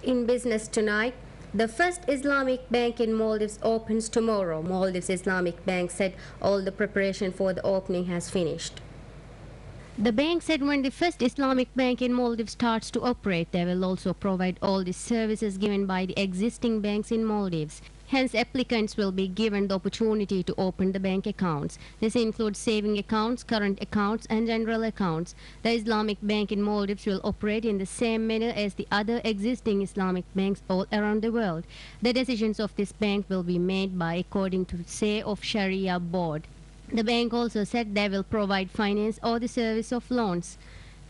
In business tonight, the first Islamic bank in Maldives opens tomorrow. Maldives Islamic Bank said all the preparation for the opening has finished. The bank said when the first Islamic bank in Maldives starts to operate, they will also provide all the services given by the existing banks in Maldives. Hence, applicants will be given the opportunity to open the bank accounts. This includes saving accounts, current accounts, and general accounts. The Islamic Bank in Maldives will operate in the same manner as the other existing Islamic banks all around the world. The decisions of this bank will be made by according to say of Sharia board. The bank also said they will provide finance or the service of loans.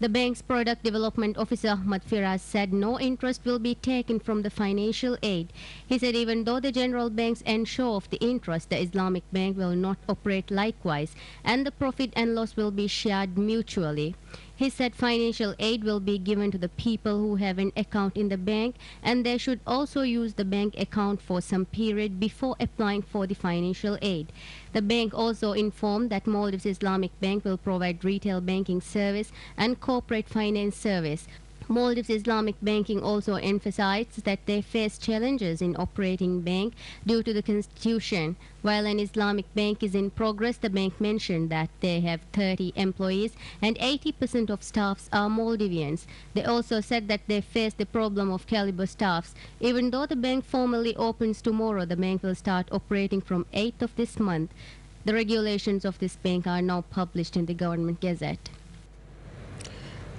The bank's product development officer Ahmad Firaz said no interest will be taken from the financial aid. He said even though the general banks ensure of the interest, the Islamic Bank will not operate likewise and the profit and loss will be shared mutually. He said financial aid will be given to the people who have an account in the bank and they should also use the bank account for some period before applying for the financial aid. The bank also informed that Maldives Islamic Bank will provide retail banking service and corporate finance service. Maldives Islamic Banking also emphasized that they face challenges in operating bank due to the constitution. While an Islamic bank is in progress, the bank mentioned that they have 30 employees and 80% of staffs are Maldivians. They also said that they face the problem of caliber staffs. Even though the bank formally opens tomorrow, the bank will start operating from 8th of this month. The regulations of this bank are now published in the Government Gazette.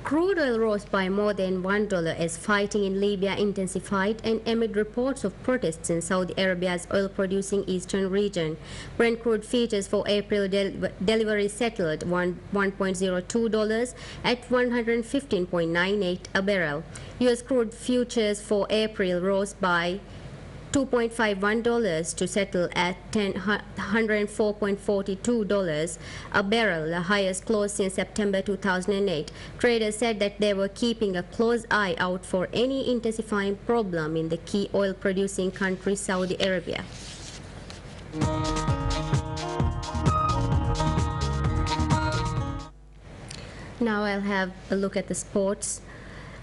Crude oil rose by more than $1 as fighting in Libya intensified and amid reports of protests in Saudi Arabia's oil-producing eastern region. Brent crude futures for April delivery settled $1.02 at $115.98 a barrel. U.S. crude futures for April rose by $2.51 to settle at $104.42 a barrel, the highest close since September 2008. Traders said that they were keeping a close eye out for any intensifying problem in the key oil-producing country, Saudi Arabia. Now I'll have a look at the sports.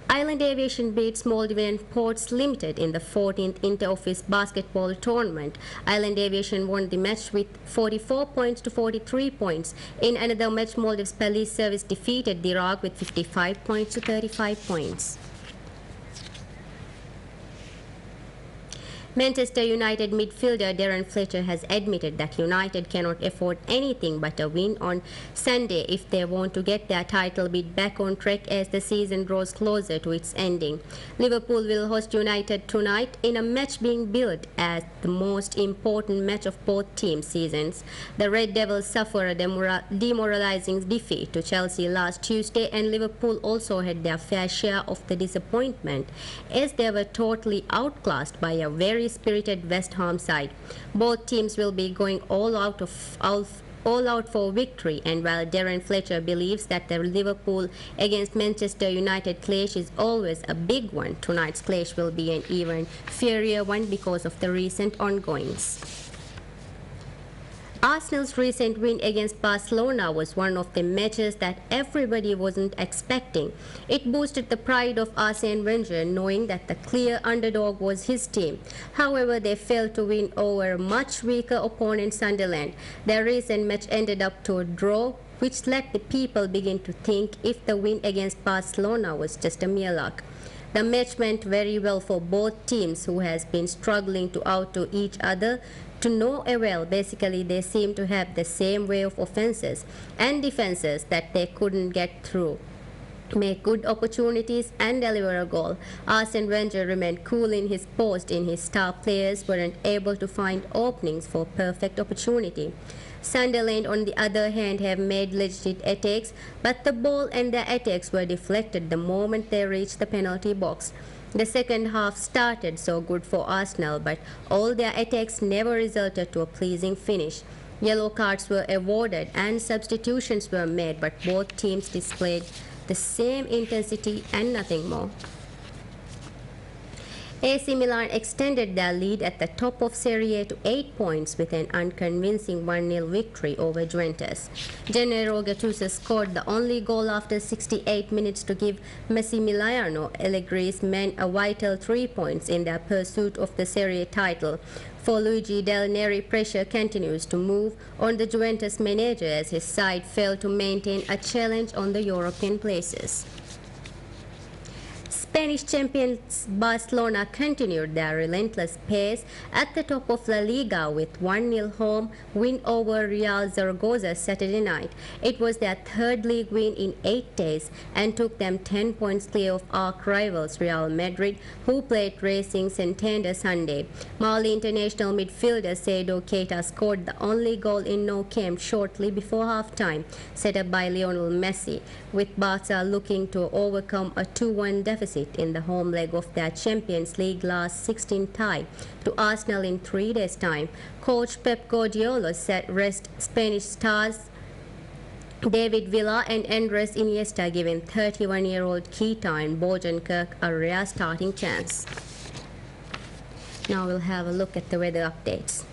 Island Aviation beats Maldivian Ports Limited in the 14th Inter-Office Basketball Tournament. Island Aviation won the match with 44 points to 43 points. In another match, Maldives Police Service defeated the Iraq with 55 points to 35 points. Manchester United midfielder Darren Fletcher has admitted that United cannot afford anything but a win on Sunday if they want to get their title bid back on track as the season draws closer to its ending. Liverpool will host United tonight in a match being billed as the most important match of both team seasons. The Red Devils suffered a demoralizing defeat to Chelsea last Tuesday, and Liverpool also had their fair share of the disappointment as they were totally outclassed by a very spirited West Ham side. Both teams will be going all out for victory, and while Darren Fletcher believes that the Liverpool against Manchester United clash is always a big one, tonight's clash will be an even fiercer one because of the recent ongoings. Arsenal's recent win against Barcelona was one of the matches that everybody wasn't expecting. It boosted the pride of Arsene Wenger, knowing that the clear underdog was his team. However, they failed to win over a much weaker opponent, Sunderland. Their recent match ended up to a draw, which let the people begin to think if the win against Barcelona was just a mere luck. The match went very well for both teams, who has been struggling to outdo each other to no avail. Basically, they seem to have the same way of offenses and defenses that they couldn't get through, make good opportunities and deliver a goal. Arsene Wenger remained cool in his post in his star players weren't able to find openings for perfect opportunity. Sunderland, on the other hand, have made legit attacks, but the ball and their attacks were deflected the moment they reached the penalty box. The second half started so good for Arsenal, but all their attacks never resulted to a pleasing finish. Yellow cards were awarded and substitutions were made, but both teams displayed the same intensity and nothing more. AC Milan extended their lead at the top of Serie A to 8 points with an unconvincing 1-0 victory over Juventus. Gennaro Gattuso scored the only goal after 68 minutes to give Massimiliano Allegri's men a vital 3 points in their pursuit of the Serie A title. For Luigi Del Neri, pressure continues to move on the Juventus manager as his side failed to maintain a challenge on the European places. Spanish champions Barcelona continued their relentless pace at the top of La Liga with 1-0 home win over Real Zaragoza Saturday night. It was their third league win in 8 days and took them 10 points clear of arch rivals Real Madrid, who played Racing Santander Sunday. Mali international midfielder Seydou Keita scored the only goal in Nou Camp shortly before half-time, set up by Lionel Messi, with Barca looking to overcome a 2-1 deficit in the home leg of their Champions League last 16 tie to Arsenal in 3 days' time. Coach Pep Guardiola set rest Spanish stars David Villa and Andres Iniesta, giving 31-year-old Keita and Bojan a rare starting chance. Now we'll have a look at the weather updates.